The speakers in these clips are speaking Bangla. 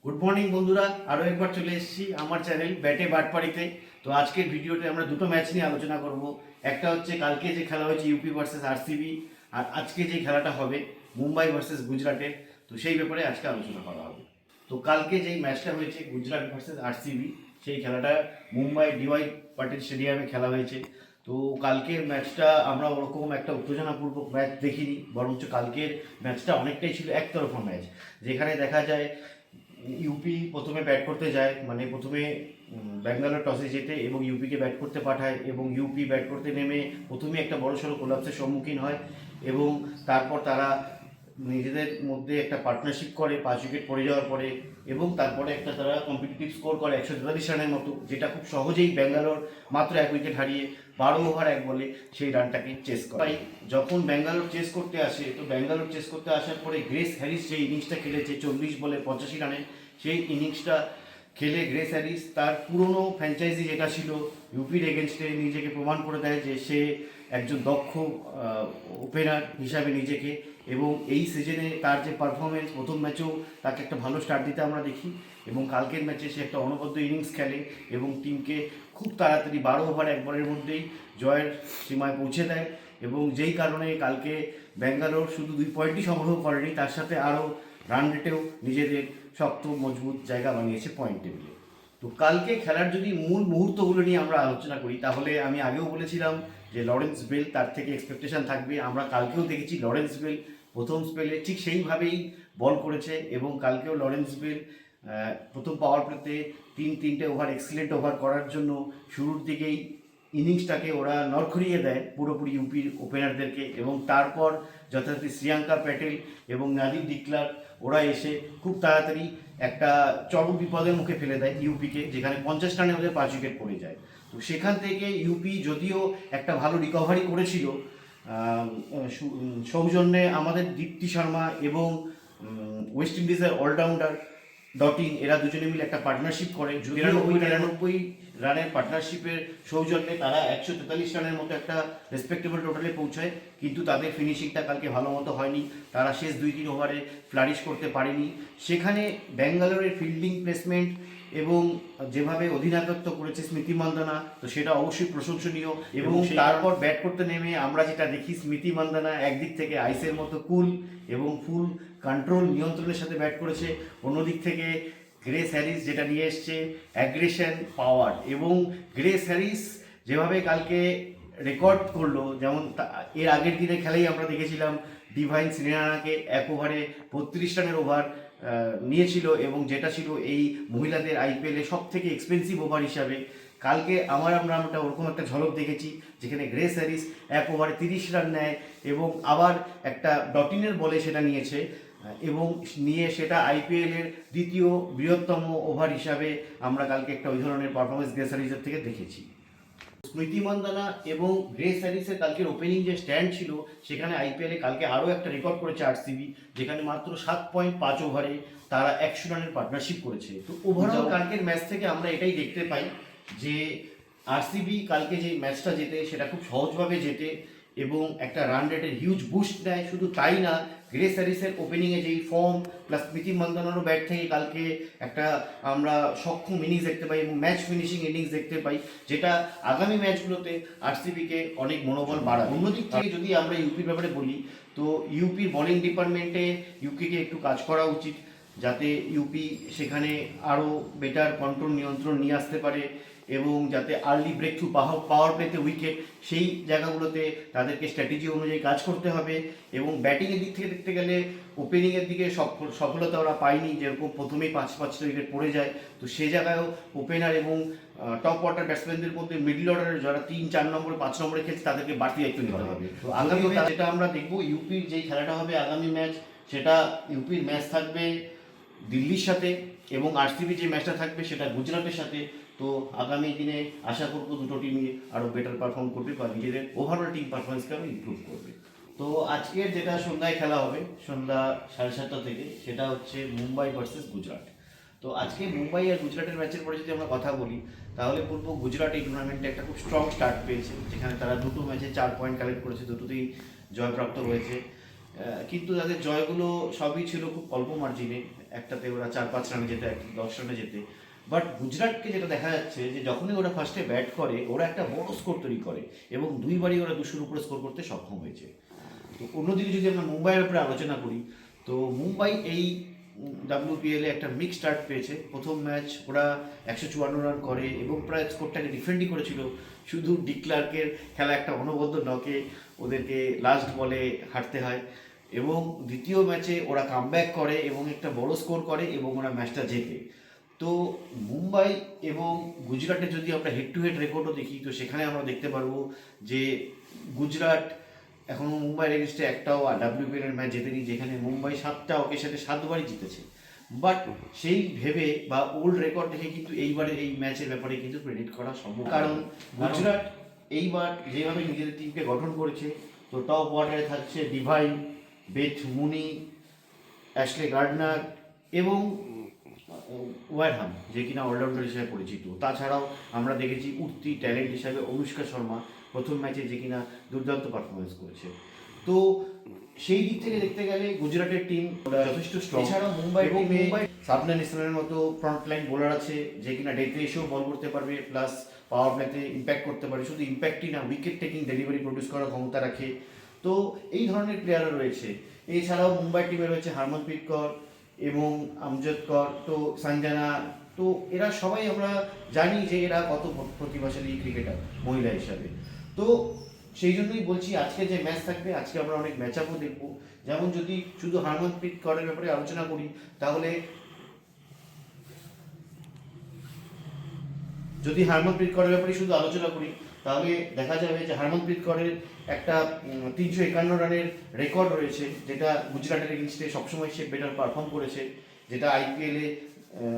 গুড মর্নিং বন্ধুরা, আরও একবার চলে এসেছি আমার চ্যানেল ব্যাটে বাটপাড়িতে। তো আজকের ভিডিওতে আমরা দুটো ম্যাচ নিয়ে আলোচনা করব। একটা হচ্ছে কালকে যে খেলা হয়েছে ইউপি ভার্সেস আরসিবি, আর আজকে যে খেলাটা হবে মুম্বাই ভার্সেস গুজরাটের, তো সেই ব্যাপারে আজকে আলোচনা করা হবে। তো কালকে যেই ম্যাচটা হয়েছে গুজরাট ভার্সেস আরসিবি, সেই খেলাটা মুম্বাই ডিওয়াই পাটিল স্টেডিয়ামে খেলা হয়েছে। তো কালকের ম্যাচটা আমরা ওরকম একটা উত্তেজনাপূর্বক ম্যাচ দেখিনি, বরঞ্চ কালকের ম্যাচটা অনেকটাই ছিল একতরফা ম্যাচ, যেখানে দেখা যায় ইউপি প্রথমে ব্যাট করতে যায়, মানে প্রথমে ব্যাঙ্গালোর টসে জেতে এবং ইউপিকে ব্যাট করতে পাঠায়, এবং ইউপি ব্যাট করতে নেমে প্রথমে একটা বড়সড় কোলাপসের সম্মুখীন হয়, এবং তারপর তারা নিজেদের মধ্যে একটা পার্টনারশিপ করে 5 উইকেট পড়ে যাওয়ার পরে, এবং তারপরে একটা তারা কম্পিটিটিভ স্কোর করে 143 রানের মতো, যেটা খুব সহজেই ব্যাঙ্গালোর মাত্র 1 উইকেট হারিয়ে 12 ওভার 1 বলে সেই রানটাকে চেস করে। যখন ব্যাঙ্গালোর চেস করতে আসে, তো ব্যাঙ্গালোর চেস করতে আসার পরে গ্রেস হ্যারিস যে ইনিংসটা খেলেছে 40 বলে 85 রানে, সেই ইনিংসটা খেলে গ্রেস হ্যারিস তার পুরনো ফ্র্যাঞ্চাইজি যেটা ছিল ইউপির এগেনস্টে নিজেকে প্রমাণ করে দেয় যে সে একজন দক্ষ ওপেনার হিসাবে নিজেকে, এবং এই সিজনে তার যে পারফরমেন্স, প্রথম ম্যাচেও তাকে একটা ভালো স্টার্ট দিতে আমরা দেখি, এবং কালকের ম্যাচে সে একটা অনবদ্য ইনিংস খেলে এবং টিমকে খুব তাড়াতাড়ি 12 ওভার 1 বলের মধ্যেই জয়ের সীমায় পৌঁছে দেয়, এবং যেই কারণে কালকে ব্যাঙ্গালোর শুধু 2 পয়েন্টই সংগ্রহ করেনি, তার সাথে আরও রান রেটেও নিজেদের শক্ত মজবুত জায়গা বানিয়েছে পয়েন্ট টেবিলে। তো কালকে খেলার যদি মূল মুহূর্তগুলো নিয়ে আমরা আলোচনা করি, তাহলে আমি আগেও বলেছিলাম যে লরেন্স বেল, তার থেকে এক্সপেকটেশন থাকবে। আমরা কালকেও দেখেছি লরেন্স বেল প্রথম স্পেলে ঠিক সেইভাবেই বল করেছে, এবং কালকেও লরেন্স বেল প্রথম পাওয়ার প্লেতে 3 ওভার এক্সিলেন্ট ওভার করার জন্য শুরুর দিকেই ইনিংসটাকে ওরা নড়খড়িয়ে দেয় পুরোপুরি ইউপির ওপেনারদেরকে, এবং তারপর যথারীতি শ্রিয়াঙ্কা প্যাটেল এবং নাদিম ডিক্লার ওরা এসে খুব তাড়াতাড়ি একটা চরম বিপদের মুখে ফেলে দেয় ইউপিকে, যেখানে 50 রানে ওদের 5 উইকেট পড়ে যায়। তো সেখান থেকে ইউপি যদিও একটা ভালো রিকভারি করেছিল, সৌজন্যে আমাদের দীপ্তি শর্মা এবং ওয়েস্ট ইন্ডিজের অলরাউন্ডার ডটিং, এরা দুজনে মিলে একটা পার্টনারশিপ করে 93 রানের পার্টনারশিপের সৌজন্যে তারা 143 রানের মতো একটা রেসপেক্টেবল টোটালে পৌঁছায়, কিন্তু তাদের ফিনিশিংটা কালকে ভালো মতো হয়নি, তারা শেষ 2-3 ওভারে ফ্লারিশ করতে পারেনি। সেখানে ব্যাঙ্গালোরের ফিল্ডিং প্লেসমেন্ট এবং যেভাবে অধিনায়কত্ব করেছে স্মৃতি মান্দানা, তো সেটা অবশ্যই প্রশংসনীয়, এবং তারপর ব্যাট করতে নেমে আমরা যেটা দেখি, স্মৃতি মান্দানা একদিক থেকে আইসের মতো কুল এবং ফুল কন্ট্রোল নিয়ন্ত্রণের সাথে ব্যাট করেছে, অন্যদিক থেকে গ্রেস হ্যারিস যেটা নিয়ে এসছে অ্যাগ্রেশন, পাওয়ার, এবং গ্রেস হ্যারিস যেভাবে কালকে রেকর্ড করলো, যেমন এর আগের দিনের খেলাই আমরা দেখেছিলাম ডিভাইন শ্রীনারাকে 1 ওভারে 32 রানের ওভার নিয়েছিল, এবং যেটা ছিল এই মহিলাদের আইপিএলে সব থেকে এক্সপেন্সিভ ওভার হিসাবে। কালকে আমরা ওরকম একটা ঝলক দেখেছি, যেখানে গ্রেস হ্যারিস 1 ওভারে 30 রান নেয়, এবং আবার একটা ডটিনের বলে সেটা নিয়েছে, এবং নিয়ে সেটা আইপিএলের দ্বিতীয় বৃহত্তম ওভার হিসাবে আমরা কালকে একটা ওই ধরনের পারফরমেন্স গ্রেস হ্যারিসের থেকে দেখেছি। স্মৃতি মান্দানা এবং গ্রেস হ্যারিসের কালকের ওপেনিং যে স্ট্যান্ড ছিল, সেখানে আইপিএলে কালকে আরও একটা রেকর্ড করেছে আরসিবি, যেখানে মাত্র 7.5 ওভারে তারা 100 রানের পার্টনারশিপ করেছে। তো ওভারঅল কালকের ম্যাচ থেকে আমরা এটাই দেখতে পাই যে আরসিবি কালকে যে ম্যাচটা জেতে সেটা খুব সহজভাবে জেতে, এবং একটা রান রেটের হিউজ বুস্ট দেয়। শুধু তাই না, গ্রেস হ্যারিসের ওপেনিংয়ে যেই ফর্ম প্লাস স্মৃতি মান্দানারও ব্যাট থেকে কালকে একটা আমরা সক্ষম ইনিংস দেখতে পাই এবং ম্যাচ ফিনিশিং ইনিংস দেখতে পাই, যেটা আগামী ম্যাচগুলোতে আরসিবিকে অনেক মনোবল বাড়ায়। অন্যদিক থেকে যদি আমরা ইউপির ব্যাপারে বলি, তো ইউপির বোলিং ডিপার্টমেন্টে ইউপিকে একটু কাজ করা উচিত, যাতে ইউপি সেখানে আরও বেটার কন্ট্রোল নিয়ন্ত্রণ নিয়ে আসতে পারে, এবং যাতে আর্লি ব্রেক থ্রু পাওয়ার প্লেতে উইকেট, সেই জায়গাগুলোতে তাদেরকে স্ট্র্যাটেজি অনুযায়ী কাজ করতে হবে। এবং ব্যাটিংয়ের দিক থেকে দেখতে গেলে ওপেনিংয়ের দিকে সফলতা ওরা পায়নি, যেরকম প্রথমেই 5-5টা উইকেট পড়ে যায়, তো সে জায়গায়ও ওপেনার এবং টপ অর্ডার ব্যাটসম্যানদের মধ্যে মিডল অর্ডারের যারা 3-4 নম্বরে 5 নম্বরে খেলছে তাদেরকে বাড়তি দায়িত্ব নিতে হবে। তো আগামী যেটা আমরা দেখবো, ইউপির যেই খেলাটা হবে আগামী ম্যাচ, সেটা ইউপির ম্যাচ থাকবে দিল্লির সাথে, এবং আরসিবি যে ম্যাচটা থাকবে সেটা গুজরাটের সাথে। তো আগামী দিনে আশা করবো দুটো টিমই আরও বেটার পারফর্ম করবে বা নিজেদের ওভারঅল টিম পারফরমেন্সকে আরও ইমপ্রুভ করবে। তো আজকের যেটা সন্ধ্যায় খেলা হবে সন্ধ্যা 7:30 থেকে, সেটা হচ্ছে মুম্বাই ভার্সেস গুজরাট। তো আজকে মুম্বাই আর গুজরাটের ম্যাচের পরে যদি আমরা কথা বলি, তাহলে বলবো গুজরাট এই টুর্নামেন্টে একটা খুব স্ট্রং স্টার্ট পেয়েছে, যেখানে তারা দুটো ম্যাচে 4 পয়েন্ট কালেক্ট করেছে, দুটোতেই জয়প্রাপ্ত হয়েছে, কিন্তু তাদের জয়গুলো সবই ছিল খুব অল্প মার্জিনে। একটাতে ওরা 4-5 রানে যেতে, একটা 10 রানে যেতে। বাট গুজরাটকে যেটা দেখা যাচ্ছে যে যখনই ওরা ফার্স্টে ব্যাট করে ওরা একটা বড় স্কোর তৈরি করে এবং দুইবারই ওরা 200-র উপরে স্কোর করতে সক্ষম হয়েছে। তো অন্যদিকে যদি আমরা মুম্বাইয়ের ব্যাপারে আলোচনা করি, তো মুম্বাই এই WPL এ একটা মিক্স স্টার্ট পেয়েছে। প্রথম ম্যাচ ওরা 154 রান করে এবং প্রায় স্কোরটাকে ডিফেন্ডই করেছিল, শুধু ডিক্লার্কের খেলা একটা অনবদ্য নকে ওদেরকে লাস্ট বলে হারতে হয়। এবং দ্বিতীয় ম্যাচে ওরা কামব্যাক করে এবং একটা বড় স্কোর করে এবং ওরা ম্যাচটা জেতে। তো মুম্বাই এবং গুজরাটের যদি আমরা হেড টু হেড রেকর্ডও দেখি, তো সেখানে আমরা দেখতে পারবো যে গুজরাট এখনও মুম্বাইয়ের এগেনস্টে একটাও WPL এর ম্যাচ জেতেনি, যেখানে মুম্বাই 7টা অকেশনে 7বারই জিতেছে। বাট সেই ভেবে বা ওল্ড রেকর্ড দেখে কিন্তু এইবারে এই ম্যাচের ব্যাপারে কিন্তু প্রেডিক্ট করা সম্ভব, কারণ গুজরাট এইবার যেভাবে নিজেদের টিমকে গঠন করেছে, তো টপ অর্ডারে থাকছে ডিভাইন, বেথ মুনি, অ্যাশলে গার্ডনার এবং ওয়ারহাম, যে কিনা অলরাউন্ডার হিসেবে পরিচিত। তাছাড়াও আমরা দেখেছি উঠতি ট্যালেন্ট হিসাবে অনুষ্কা শর্মা প্রথম ম্যাচে যে কিনা দুর্দান্ত পারফরমেন্স করেছে। তো সেই দিক থেকে দেখতে গেলে গুজরাটের টিম যথেষ্ট স্ট্রং। এছাড়াও মুম্বাই সাবনান ইসলামের মতো ফ্রন্ট লাইন বোলার আছে যে কিনা ডেতে এসেও বল করতে পারবে, প্লাস পাওয়ার প্লেতে ইম্প্যাক্ট করতে পারে। শুধু ইম্প্যাক্টই না, উইকেট টেকিং ডেলিভারি প্রডিউস করার ক্ষমতা রাখে। তো এই ধরনের প্লেয়াররা রয়েছে। এছাড়াও মুম্বাই টিমে রয়েছে হারমনপ্রীত কর এবং আমজদ কর, তো সঞ্জনা। তো এরা সবাই আমরা জানি যে এরা কত প্রতিভাশালী ক্রিকেটার মহিলা হিসাবে। তো সেই জন্যই বলছি আজকে যে ম্যাচ থাকবে, আজকে আমরা অনেক ম্যাচ আপও দেখবো। যেমন যদি শুধু হারমনপ্রীত করের ব্যাপারে আলোচনা করি, তাহলে যদি হারমনপ্রীত করের ব্যাপারে শুধু আলোচনা করি তাহলে দেখা যাবে যে হারমনপ্রীত করের একটা 351 রানের রেকর্ড রয়েছে, যেটা গুজরাটের এগেনস্টে সবসময় সে বেটার পারফর্ম করেছে, যেটা আইপিএলে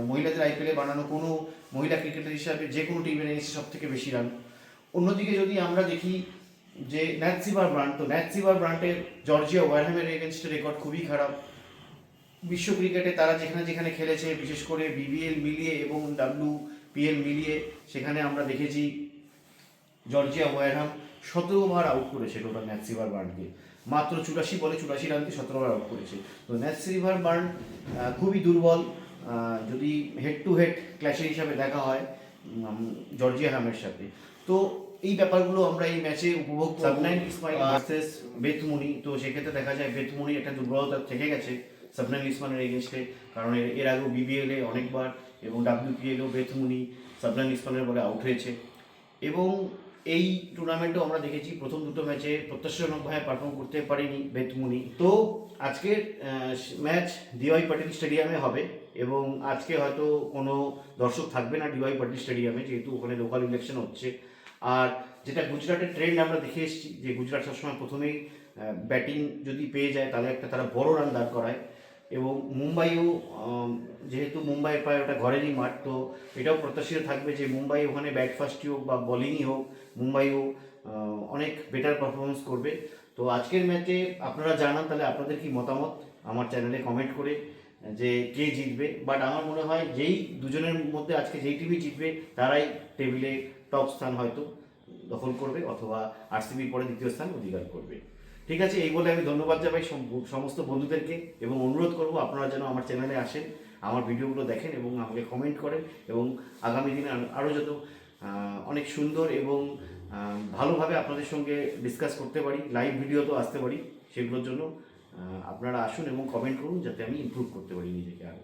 মহিলাদের আইপিএলে বানানো কোনো মহিলা ক্রিকেটার হিসাবে যে কোনো টিমের এগেনস্টে সব থেকে বেশি রান। অন্যদিকে যদি আমরা দেখি যে ন্যাটসিভার ব্রান্ড, তো ন্যাটসিভার ব্রান্ডের জর্জিয়া ওয়ারহ্যামের এগেনস্টে রেকর্ড খুবই খারাপ। বিশ্ব ক্রিকেটে তারা যেখানে যেখানে খেলেছে, বিশেষ করে BBL মিলিয়ে এবং WPL মিলিয়ে, সেখানে আমরা দেখেছি জর্জিয়া ওয়ারহ্যাম 17বার আউট করেছে টোটাল ন্যাটসিভার বার্নকে। মাত্র 84 বলে 84 রানকে 17বার আউট করেছে। তো ন্যাটসিভার বার্ন খুবই দুর্বল যদি হেড টু হেড ক্ল্যাশের হিসাবে দেখা হয় জর্জিয়া হ্যামের সাথে। তো এই ব্যাপারগুলো আমরা এই ম্যাচে উপভোগ। সাবনাইন ইসমাইল ভার্সেস বেথ মুনি, তো সেক্ষেত্রে দেখা যায় বেথ মুনি একটা দুর্বলতা থেকে গেছে সাবনাইন ইসমাইলের এগেনস্টে, কারণ এর আগেও BBL এ অনেকবার এবং WPL এও বেথ মুনি সাবনাইন ইসমাইলের বলে আউট হয়েছে। এবং এই টুর্নামেন্টেও আমরা দেখেছি প্রথম দুটো ম্যাচে প্রত্যাশাজনকভাবে পারফর্ম করতে পারেনি বেথ মুনি। তো আজকের ম্যাচ DY পাটিল স্টেডিয়ামে হবে এবং আজকে হয়তো কোনো দর্শক থাকবে না DY পাটিল স্টেডিয়ামে, যেহেতু ওখানে লোকাল ইলেকশন হচ্ছে। আর যেটা গুজরাটের ট্রেন্ড আমরা দেখে এসেছি যে গুজরাট সবসময় প্রথমেই ব্যাটিং যদি পেয়ে যায় তাহলে একটা তারা বড় রান দাঁড় করায়। এবং মুম্বাইও যেহেতু মুম্বাইয়ের প্রায় ওটা ঘরেরই মাঠ, তো এটাও প্রত্যাশিত থাকবে যে মুম্বাই ওখানে ব্যাট ফার্স্টই হোক বা বোলিংই হোক, মুম্বাইও অনেক বেটার পারফরমেন্স করবে। তো আজকের ম্যাচে আপনারা জানান তাহলে আপনাদের কি মতামত আমার চ্যানেলে কমেন্ট করে, যে কে জিতবে। বাট আমার মনে হয় যেই দুজনের মধ্যে আজকে যেই টিমই জিতবে তারাই টেবিলে টপ স্থান হয়তো দখল করবে অথবা RCBর পরে দ্বিতীয় স্থান অধিকার করবে। ঠিক আছে, এই বলে আমি ধন্যবাদ জানাই সমস্ত বন্ধুদেরকে এবং অনুরোধ করব আপনারা যেন আমার চ্যানেলে আসেন, আমার ভিডিওগুলো দেখেন এবং আমাকে কমেন্ট করেন এবং আগামী দিনে আরও যত অনেক সুন্দর এবং ভালোভাবে আপনাদের সঙ্গে ডিসকাস করতে পারি, লাইভ ভিডিও তো আসতে পারি, সেগুলোর জন্য আপনারা আসুন এবং কমেন্ট করুন যাতে আমি ইমপ্রুভ করতে পারি নিজেকে আরও।